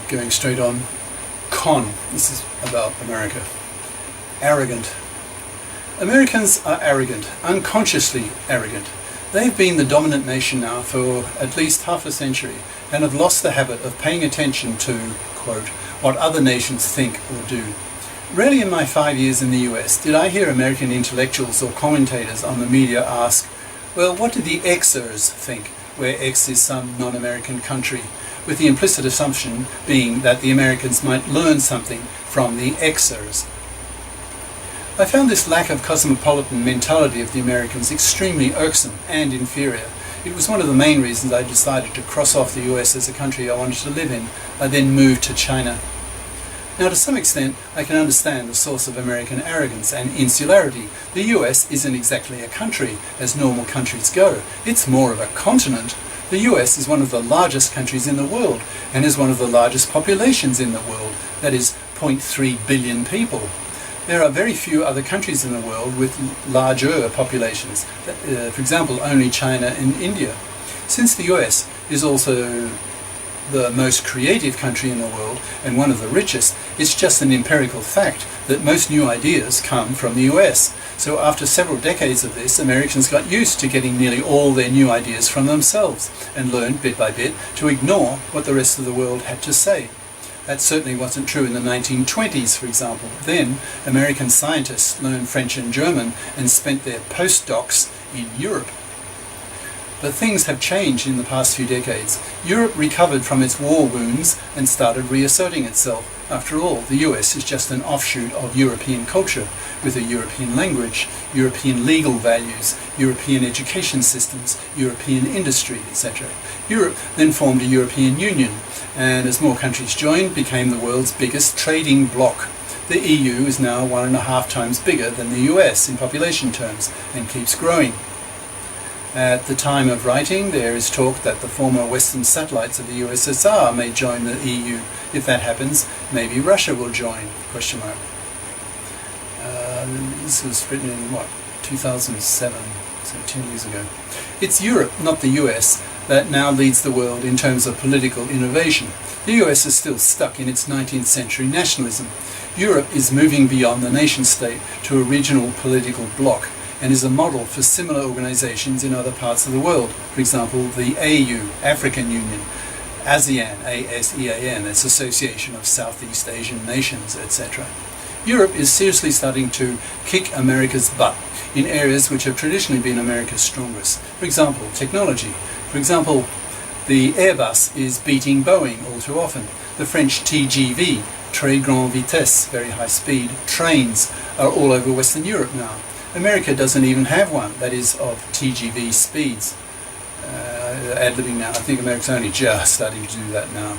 going straight on. Con. This is about America. Arrogant. Americans are arrogant, unconsciously arrogant. They've been the dominant nation now for at least half a century and have lost the habit of paying attention to, quote, what other nations think or do. Rarely in my 5 years in the US did I hear American intellectuals or commentators on the media ask, well, what do the Xers think, where X is some non-American country, with the implicit assumption being that the Americans might learn something from the Xers. I found this lack of cosmopolitan mentality of the Americans extremely irksome and inferior. It was one of the main reasons I decided to cross off the US as a country I wanted to live in. I then moved to China. Now, to some extent, I can understand the source of American arrogance and insularity. The US isn't exactly a country, as normal countries go. It's more of a continent. The US is one of the largest countries in the world, and is one of the largest populations in the world. That is 0.3 billion people. There are very few other countries in the world with larger populations. For example, only China and India. Since the US is also the most creative country in the world and one of the richest, it's just an empirical fact that most new ideas come from the US. So after several decades of this, Americans got used to getting nearly all their new ideas from themselves and learned bit by bit to ignore what the rest of the world had to say. That certainly wasn't true in the 1920s, for example. Then, American scientists learned French and German and spent their postdocs in Europe. But things have changed in the past few decades. Europe recovered from its war wounds and started reasserting itself. After all, the US is just an offshoot of European culture, with a European language, European legal values, European education systems, European industry, etc. Europe then formed a European Union, and as more countries joined, became the world's biggest trading bloc. The EU is now 1.5 times bigger than the US in population terms, and keeps growing. At the time of writing, there is talk that the former Western satellites of the USSR may join the EU. If that happens, maybe Russia will join? Question mark. This was written in, 2007, so 10 years ago. It's Europe, not the US, that now leads the world in terms of political innovation. The US is still stuck in its 19th century nationalism. Europe is moving beyond the nation-state to a regional political bloc, and is a model for similar organizations in other parts of the world. For example, the AU, African Union, ASEAN, ASEAN, that's Association of Southeast Asian Nations, etc. Europe is seriously starting to kick America's butt in areas which have traditionally been America's strongest. For example, technology. For example, the Airbus is beating Boeing all too often. The French TGV, Très Grande Vitesse, very high speed, trains are all over Western Europe now. America doesn't even have one that is of TGV speeds. Ad-libbing now. I think America's only just starting to do that now.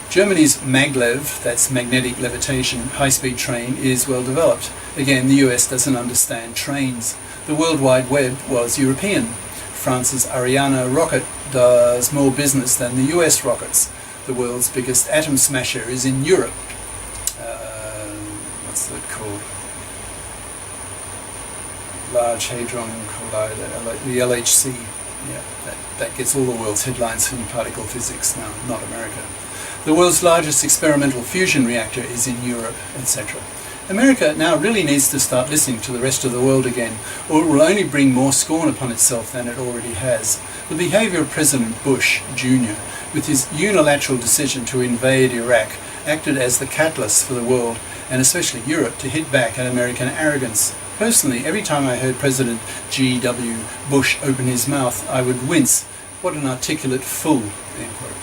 Germany's maglev, that's magnetic levitation, high-speed train, is well developed. Again, the US doesn't understand trains. The World Wide Web was European. France's Ariane rocket does more business than the US rockets. The world's biggest atom smasher is in Europe. What's that called? Large Hadron Collider, the LHC. Yeah, that gets all the world's headlines in particle physics now, not America. The world's largest experimental fusion reactor is in Europe, etc. America now really needs to start listening to the rest of the world again, or it will only bring more scorn upon itself than it already has. The behavior of President Bush, Jr., with his unilateral decision to invade Iraq, acted as the catalyst for the world, and especially Europe, to hit back at American arrogance. Personally, every time I heard President G.W. Bush open his mouth, I would wince. What an articulate fool, end quote.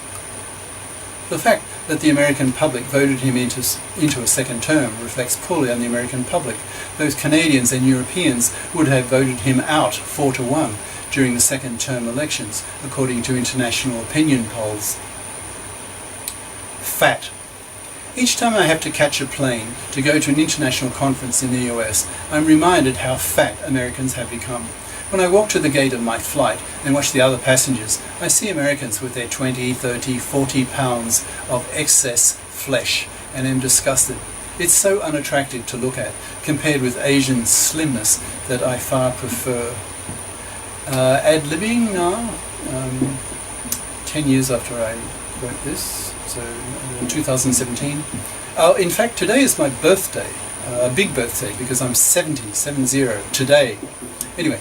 The fact that the American public voted him into a second term reflects poorly on the American public. Both Canadians and Europeans would have voted him out 4-1 during the second term elections, according to international opinion polls. Fat. Each time I have to catch a plane to go to an international conference in the US, I'm reminded how fat Americans have become. When I walk to the gate of my flight and watch the other passengers, I see Americans with their 20, 30, 40 pounds of excess flesh and am disgusted. It's so unattractive to look at, compared with Asian slimness that I far prefer. Ad-libbing now, 10 years after I wrote this. so 2017. In fact, today is my birthday, a big birthday, because I'm 70 today. Anyway,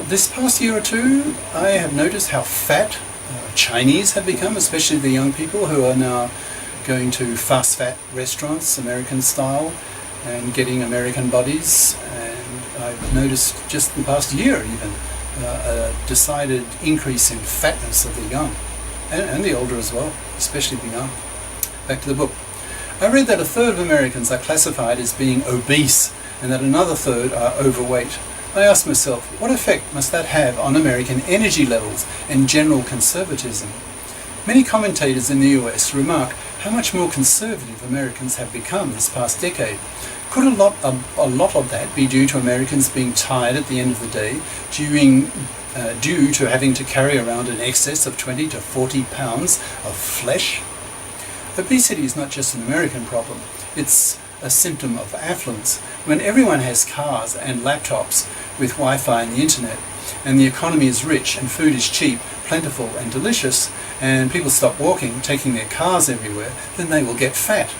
this past year or two, I have noticed how fat Chinese have become, especially the young people who are now going to fast fat restaurants, American style, and getting American bodies. And I've noticed just in the past year even a decided increase in fatness of the young, and the older as well, especially the young. Back to the book. I read that a third of Americans are classified as being obese and that another third are overweight. I asked myself, what effect must that have on American energy levels and general conservatism? Many commentators in the US remark how much more conservative Americans have become this past decade. Could a lot of that be due to Americans being tired at the end of the day, due to having to carry around an excess of 20 to 40 pounds of flesh? Obesity is not just an American problem, it's a symptom of affluence. When everyone has cars and laptops with Wi-Fi and the internet, and the economy is rich and food is cheap, plentiful and delicious, and people stop walking, taking their cars everywhere, then they will get fat.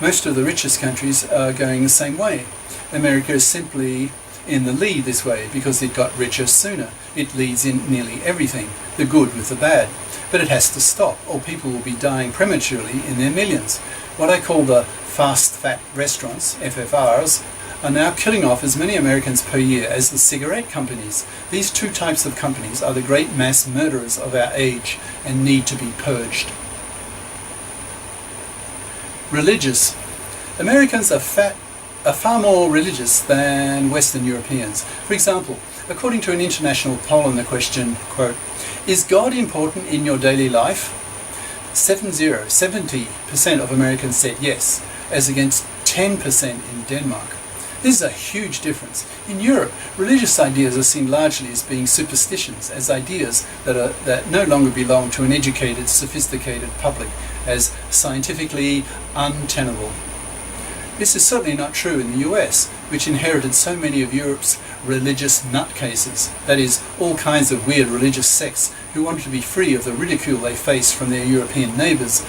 Most of the richest countries are going the same way. America is simply in the lead this way because it got richer sooner. It leads in nearly everything, the good with the bad. But it has to stop, or people will be dying prematurely in their millions. What I call the fast fat restaurants, FFRs, are now killing off as many Americans per year as the cigarette companies. These two types of companies are the great mass murderers of our age and need to be purged. Religious. Americans are far more religious than Western Europeans. For example, according to an international poll on the question, quote, "Is God important in your daily life?" 70% of Americans said yes, as against 10% in Denmark. This is a huge difference. In Europe, religious ideas are seen largely as being superstitions, as ideas that no longer belong to an educated, sophisticated public, as scientifically untenable. This is certainly not true in the US, which inherited so many of Europe's religious nutcases, that is, all kinds of weird religious sects who wanted to be free of the ridicule they faced from their European neighbours,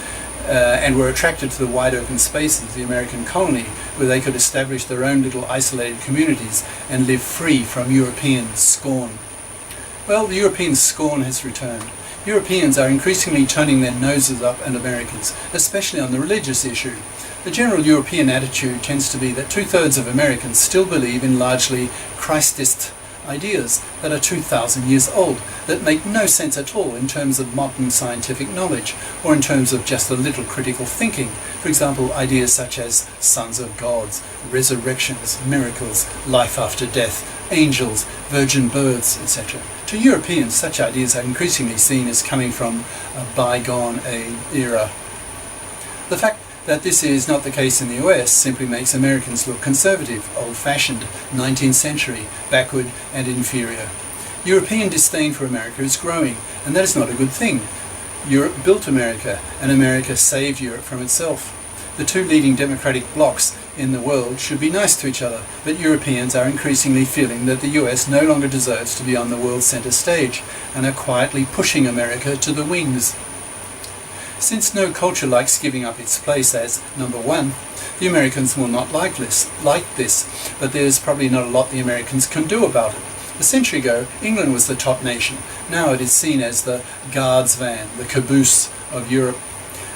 and were attracted to the wide open spaces of the American colony, where they could establish their own little isolated communities and live free from European scorn. Well, the European scorn has returned. Europeans are increasingly turning their noses up at Americans, especially on the religious issue. The general European attitude tends to be that 2/3 of Americans still believe in largely Christist ideas that are 2,000 years old, that make no sense at all in terms of modern scientific knowledge, or in terms of just a little critical thinking. For example, ideas such as sons of gods, resurrections, miracles, life after death, angels, virgin births, etc. To Europeans, such ideas are increasingly seen as coming from a bygone era. The fact that this is not the case in the US simply makes Americans look conservative, old-fashioned, 19th century, backward and inferior. European disdain for America is growing, and that is not a good thing. Europe built America, and America saved Europe from itself. The two leading democratic blocs in the world should be nice to each other, but Europeans are increasingly feeling that the US no longer deserves to be on the world's center stage, and are quietly pushing America to the wings. Since no culture likes giving up its place as number one, the Americans will not like this, but there's probably not a lot the Americans can do about it. A century ago, England was the top nation. Now it is seen as the guards van, the caboose of Europe,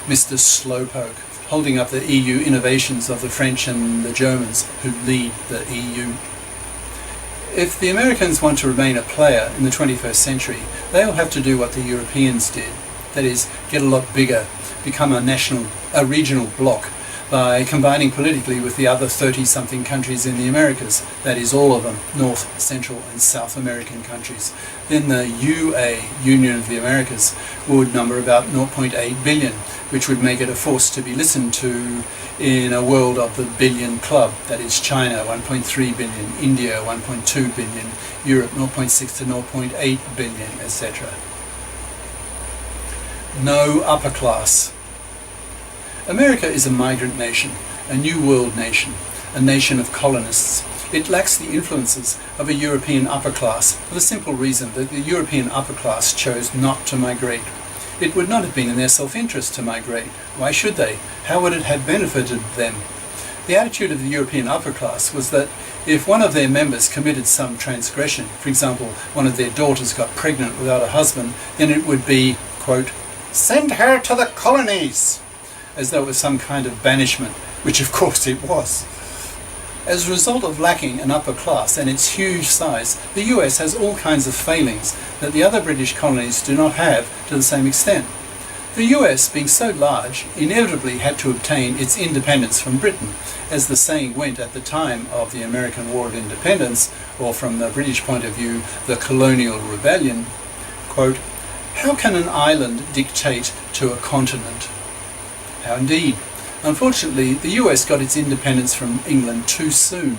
Mr. Slowpoke, holding up the EU innovations of the French and the Germans who lead the EU. If the Americans want to remain a player in the 21st century, they'll have to do what the Europeans did. That is, get a lot bigger, become a regional bloc, by combining politically with the other 30-something countries in the Americas, that is all of them, North, Central and South American countries. Then the UA, Union of the Americas, would number about 0.8 billion, which would make it a force to be listened to in a world of the billion club, that is China 1.3 billion, India 1.2 billion, Europe 0.6 to 0.8 billion, etc. No upper class. America is a migrant nation, a new world nation, a nation of colonists. It lacks the influences of a European upper class for the simple reason that the European upper class chose not to migrate. It would not have been in their self-interest to migrate. Why should they? How would it have benefited them? The attitude of the European upper class was that if one of their members committed some transgression, for example, one of their daughters got pregnant without a husband, then it would be, quote, "Send her to the colonies," as though it was some kind of banishment, which of course it was. As a result of lacking an upper class and its huge size, the US has all kinds of failings that the other British colonies do not have to the same extent. The US, being so large, inevitably had to obtain its independence from Britain, as the saying went at the time of the American War of Independence, or from the British point of view, the Colonial Rebellion, quote, "How can an island dictate to a continent?" How indeed. Unfortunately, the US got its independence from England too soon,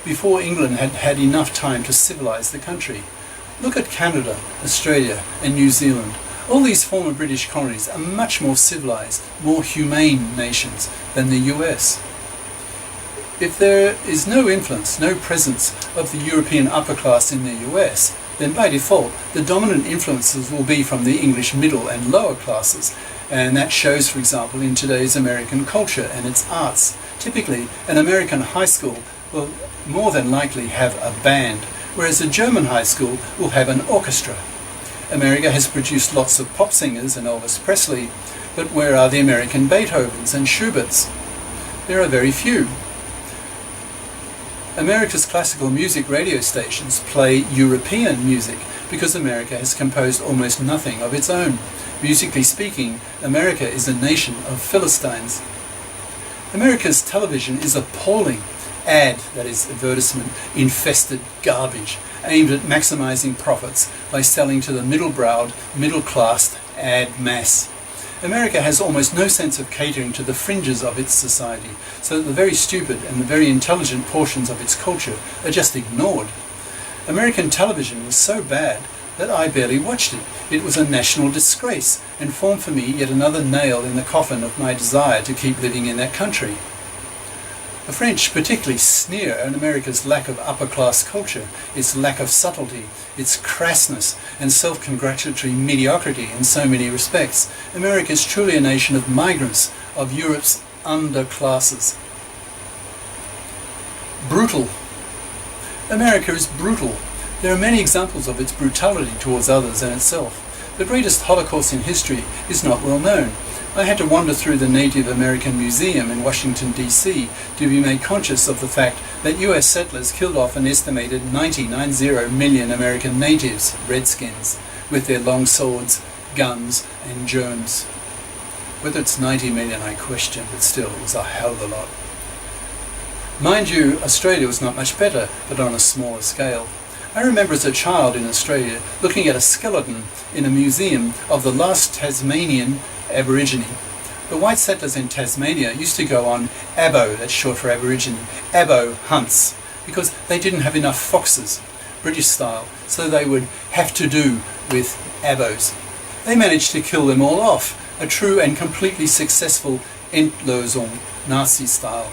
before England had had enough time to civilize the country. Look at Canada, Australia, and New Zealand. All these former British colonies are much more civilized, more humane nations than the US. If there is no influence, no presence of the European upper class in the US, then by default the dominant influences will be from the English middle and lower classes, and that shows, for example, in today's American culture and its arts. Typically, an American high school will more than likely have a band, whereas a German high school will have an orchestra. America has produced lots of pop singers and Elvis Presley, but where are the American Beethovens and Schuberts? There are very few. America's classical music radio stations play European music because America has composed almost nothing of its own. Musically speaking, America is a nation of Philistines. America's television is appalling. That is advertisement, infested garbage, aimed at maximizing profits by selling to the middle-browed, middle-classed ad mass. America has almost no sense of catering to the fringes of its society, so that the very stupid and the very intelligent portions of its culture are just ignored. American television was so bad that I barely watched it. It was a national disgrace and formed for me yet another nail in the coffin of my desire to keep living in that country. The French particularly sneer at America's lack of upper-class culture, its lack of subtlety, its crassness and self-congratulatory mediocrity in so many respects. America is truly a nation of migrants, of Europe's underclasses. Brutal. America is brutal. There are many examples of its brutality towards others and itself. The greatest Holocaust in history is not well known. I had to wander through the Native American Museum in Washington, D.C. to be made conscious of the fact that US settlers killed off an estimated 90 million American natives, redskins, with their long swords, guns, and germs. Whether it's 90 million I question, but still, it was a hell of a lot. Mind you, Australia was not much better, but on a smaller scale. I remember as a child in Australia looking at a skeleton in a museum of the last Tasmanian Aborigine. The white settlers in Tasmania used to go on abo, that's short for Aborigine, abo hunts, because they didn't have enough foxes, British style, so they would have to do with abos. They managed to kill them all off, a true and completely successful Endlösung, Nazi style.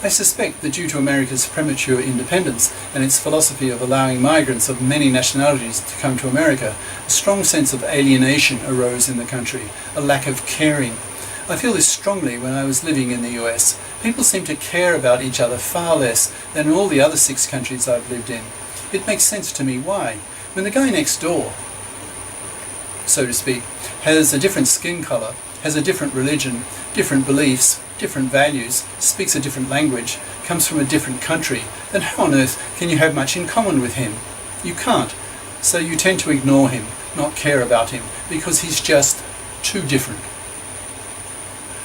I suspect that due to America's premature independence and its philosophy of allowing migrants of many nationalities to come to America, a strong sense of alienation arose in the country, a lack of caring. I feel this strongly when I was living in the US. People seem to care about each other far less than in all the other 6 countries I've lived in. It makes sense to me why. When the guy next door, so to speak, has a different skin color, has a different religion, different beliefs, different values, speaks a different language, comes from a different country, then how on earth can you have much in common with him? You can't. So you tend to ignore him, not care about him, because he's just too different.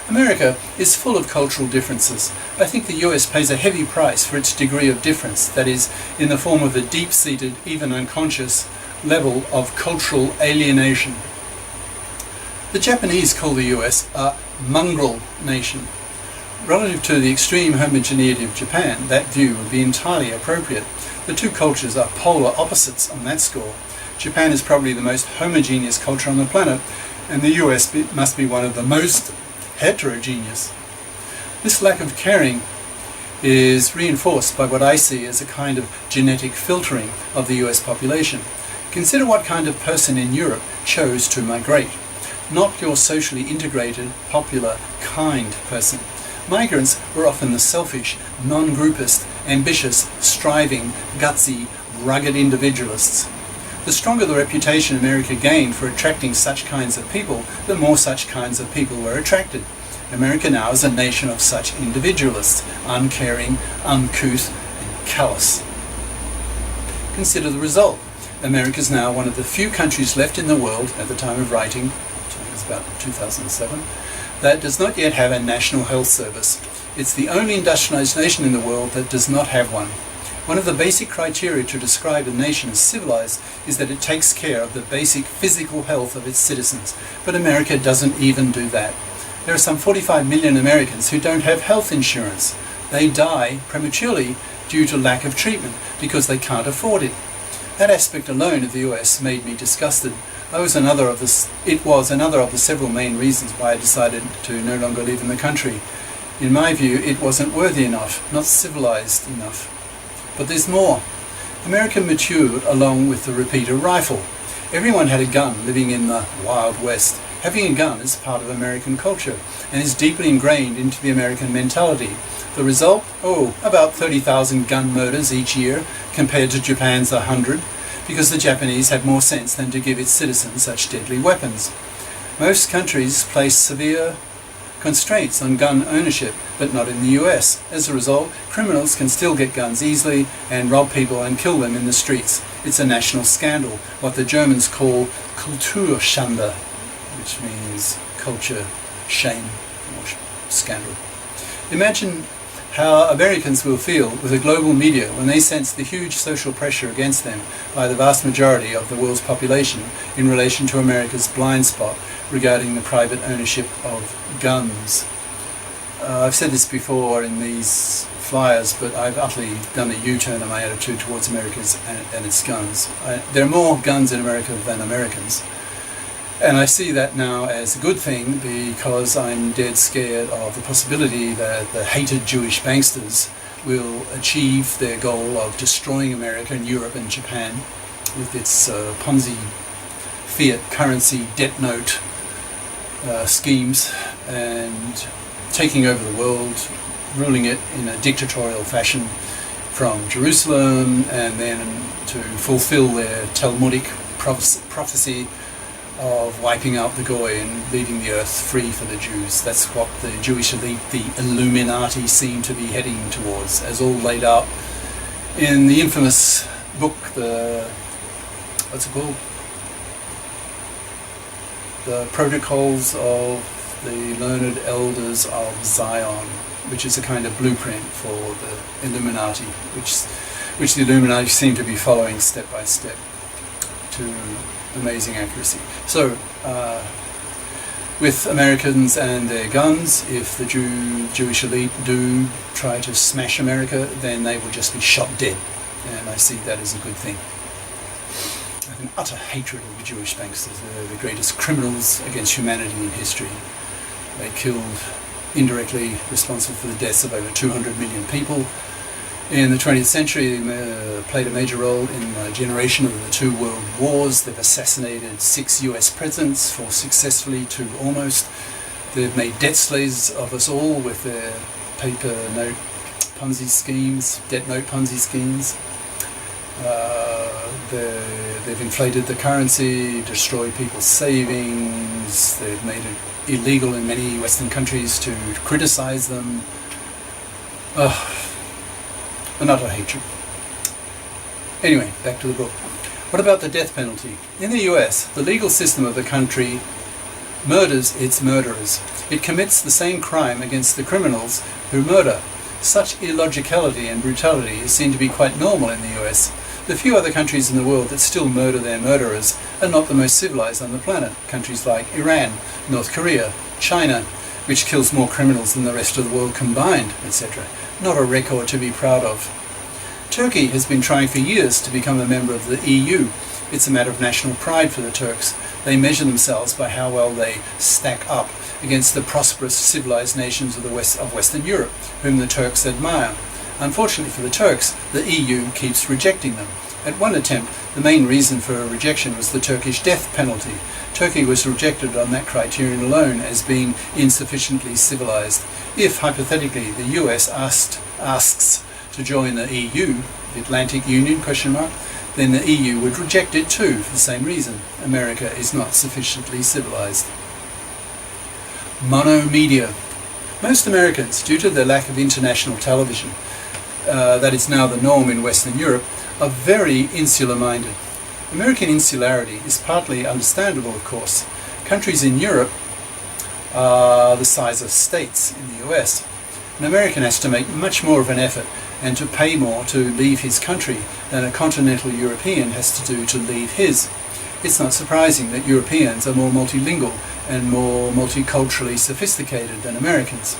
America is full of cultural differences. I think the US pays a heavy price for its degree of difference, that is, in the form of a deep-seated, even unconscious, level of cultural alienation. The Japanese call the US a mongrel nation. Relative to the extreme homogeneity of Japan, that view would be entirely appropriate. The two cultures are polar opposites on that score. Japan is probably the most homogeneous culture on the planet, and the US must be one of the most heterogeneous. This lack of caring is reinforced by what I see as a kind of genetic filtering of the US population. Consider what kind of person in Europe chose to migrate. not your socially integrated, popular, kind person. Migrants were often the selfish, non-groupist, ambitious, striving, gutsy, rugged individualists. The stronger the reputation America gained for attracting such kinds of people, the more such kinds of people were attracted. America now is a nation of such individualists, uncaring, uncouth, and callous. Consider the result. America is now one of the few countries left in the world at the time of writing, which I think is about 2007, that does not yet have a national health service. It's the only industrialized nation in the world that does not have one. One of the basic criteria to describe a nation as civilized is that it takes care of the basic physical health of its citizens, but America doesn't even do that. There are some 45 million Americans who don't have health insurance. They die prematurely due to lack of treatment because they can't afford it. That aspect alone of the US made me disgusted. It was another of the several main reasons why I decided to no longer live in the country. In my view, it wasn't worthy enough, not civilized enough. But there's more. America matured along with the repeater rifle. Everyone had a gun living in the Wild West. Having a gun is part of American culture and is deeply ingrained into the American mentality. The result? About 30,000 gun murders each year compared to Japan's 100, because the Japanese had more sense than to give its citizens such deadly weapons. Most countries place severe constraints on gun ownership, but not in the US. As a result, criminals can still get guns easily and rob people and kill them in the streets. It's a national scandal, what the Germans call Kulturschande, which means culture, shame, or scandal. Imagine how Americans will feel with the global media when they sense the huge social pressure against them by the vast majority of the world's population in relation to America's blind spot regarding the private ownership of guns. I've said this before in these flyers, but I've utterly done a U-turn in my attitude towards America and its guns. There are more guns in America than Americans. And I see that now as a good thing because I'm dead scared of the possibility that the hated Jewish banksters will achieve their goal of destroying America and Europe and Japan with its Ponzi fiat currency debt note schemes and taking over the world, ruling it in a dictatorial fashion from Jerusalem, and then to fulfill their Talmudic prophecy of wiping out the Goy and leaving the earth free for the Jews. That's what the Jewish elite, the Illuminati, seem to be heading towards, as all laid out in the infamous book, what's it called? The Protocols of the Learned Elders of Zion, which is a kind of blueprint for the Illuminati, which the Illuminati seem to be following step by step to amazing accuracy. So, with Americans and their guns, if the Jewish elite do try to smash America, then they will just be shot dead. And I see that as a good thing. I have an utter hatred of the Jewish banksters. They're the greatest criminals against humanity in history. They killed, indirectly responsible for the deaths of over 200 million people. In the 20th century, they played a major role in the generation of the two world wars. They've assassinated 6 US presidents for successfully to almost. They've made debt slaves of us all with their paper note Ponzi schemes, debt note Ponzi schemes. They've inflated the currency, destroyed people's savings. They've made it illegal in many Western countries to criticize them. An utter hatred. Anyway, back to the book. What about the death penalty? In the US, the legal system of the country murders its murderers. It commits the same crime against the criminals who murder. Such illogicality and brutality is seen to be quite normal in the US. The few other countries in the world that still murder their murderers are not the most civilized on the planet. Countries like Iran, North Korea, China, which kills more criminals than the rest of the world combined, etc. Not a record to be proud of. Turkey has been trying for years to become a member of the EU. It's a matter of national pride for the Turks. They measure themselves by how well they stack up against the prosperous, civilized nations of Western Europe, whom the Turks admire. Unfortunately for the Turks, the EU keeps rejecting them. At one attempt, the main reason for rejection was the Turkish death penalty. Turkey was rejected on that criterion alone as being insufficiently civilized. If, hypothetically, the US asks to join the EU, the Atlantic Union, then the EU would reject it too for the same reason. America is not sufficiently civilized. Monomedia. Most Americans, due to their lack of international television, that is now the norm in Western Europe, are very insular-minded. American insularity is partly understandable, of course. Countries in Europe are the size of states in the US. An American has to make much more of an effort and to pay more to leave his country than a continental European has to do to leave his. It's not surprising that Europeans are more multilingual and more multiculturally sophisticated than Americans.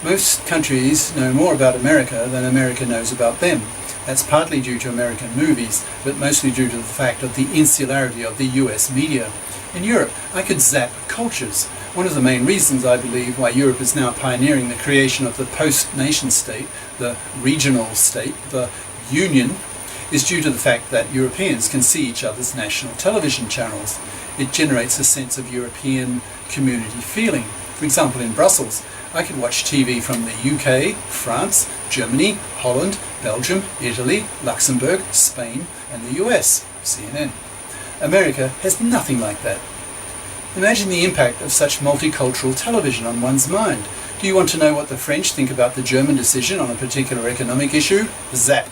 Most countries know more about America than America knows about them. That's partly due to American movies, but mostly due to the fact of the insularity of the US media. In Europe, I could zap cultures. One of the main reasons, I believe, why Europe is now pioneering the creation of the post-nation state, the regional state, the union, is due to the fact that Europeans can see each other's national television channels. It generates a sense of European community feeling. For example, in Brussels, I could watch TV from the UK, France, Germany, Holland, Belgium, Italy, Luxembourg, Spain, and the US, CNN. America has nothing like that. Imagine the impact of such multicultural television on one's mind. Do you want to know what the French think about the German decision on a particular economic issue? Zap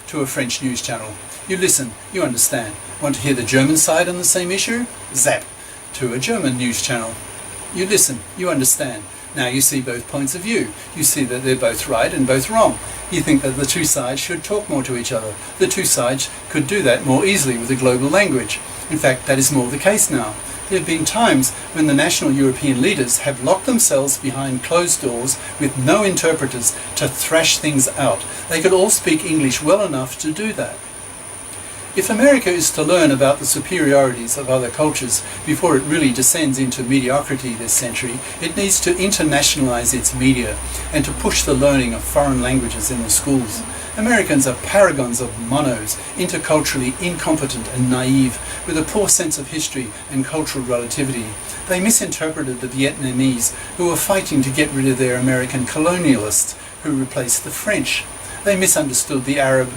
to a French news channel. You listen, you understand. Want to hear the German side on the same issue? Zap to a German news channel. You listen, you understand. Now you see both points of view. You see that they're both right and both wrong. You think that the two sides should talk more to each other. The two sides could do that more easily with a global language. In fact, that is more the case now. There have been times when the national European leaders have locked themselves behind closed doors with no interpreters to thrash things out. They could all speak English well enough to do that. If America is to learn about the superiorities of other cultures before it really descends into mediocrity this century, it needs to internationalize its media and to push the learning of foreign languages in the schools. Americans are paragons of monos, interculturally incompetent and naive, with a poor sense of history and cultural relativity. They misinterpreted the Vietnamese, who were fighting to get rid of their American colonialists, who replaced the French. They misunderstood the Arab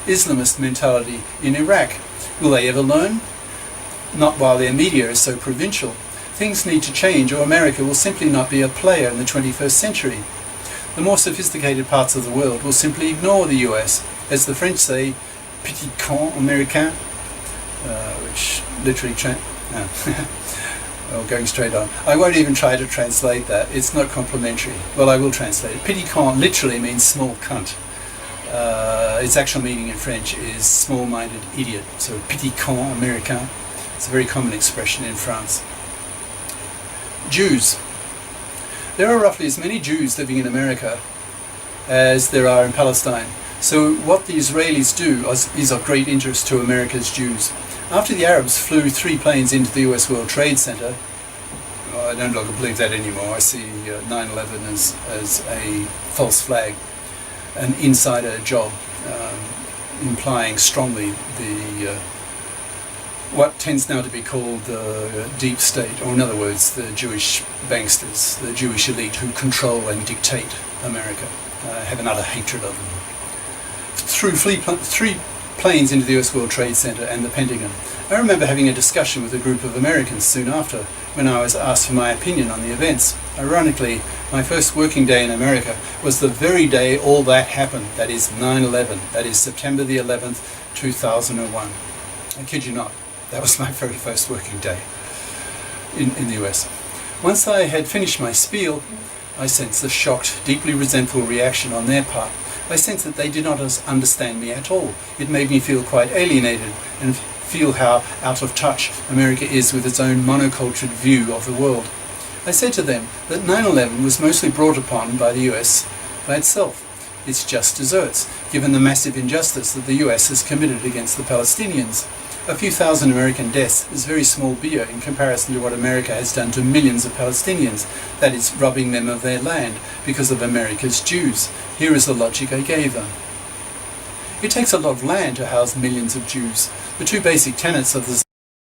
Islamist mentality in Iraq. Will they ever learn? Not while their media is so provincial. Things need to change, or America will simply not be a player in the 21st century. The more sophisticated parts of the world will simply ignore the US. As the French say, petit con américain, which literally well, going straight on. I won't even try to translate that. It's not complimentary. Well, I will translate it. Petit con literally means small cunt. Its actual meaning in French is small-minded idiot. So petit con américain. It's a very common expression in France. Jews. There are roughly as many Jews living in America as there are in Palestine. So what the Israelis do is of great interest to America's Jews. After the Arabs flew 3 planes into the US World Trade Center, I don't longer believe that anymore. I see 9/11 as a false flag, an insider job, implying strongly the what tends now to be called the deep state, or in other words, the Jewish banksters, the Jewish elite who control and dictate America, have an utter hatred of them. Through 3 planes into the US World Trade Center and the Pentagon, I remember having a discussion with a group of Americans soon after, when I was asked for my opinion on the events. Ironically, my first working day in America was the very day all that happened, that is 9/11, that is September the 11th, 2001. I kid you not. That was my very first working day in the US. Once I had finished my spiel, I sensed a shocked, deeply resentful reaction on their part. I sensed that they did not understand me at all. It made me feel quite alienated and feel how out of touch America is with its own monocultured view of the world. I said to them that 9/11 was mostly brought upon by the US by itself, its just deserts, given the massive injustice that the US has committed against the Palestinians. A few thousand American deaths is very small beer in comparison to what America has done to millions of Palestinians, that is, robbing them of their land because of America's Jews. Here is the logic I gave them. It takes a lot of land to house millions of Jews. The two basic tenets of the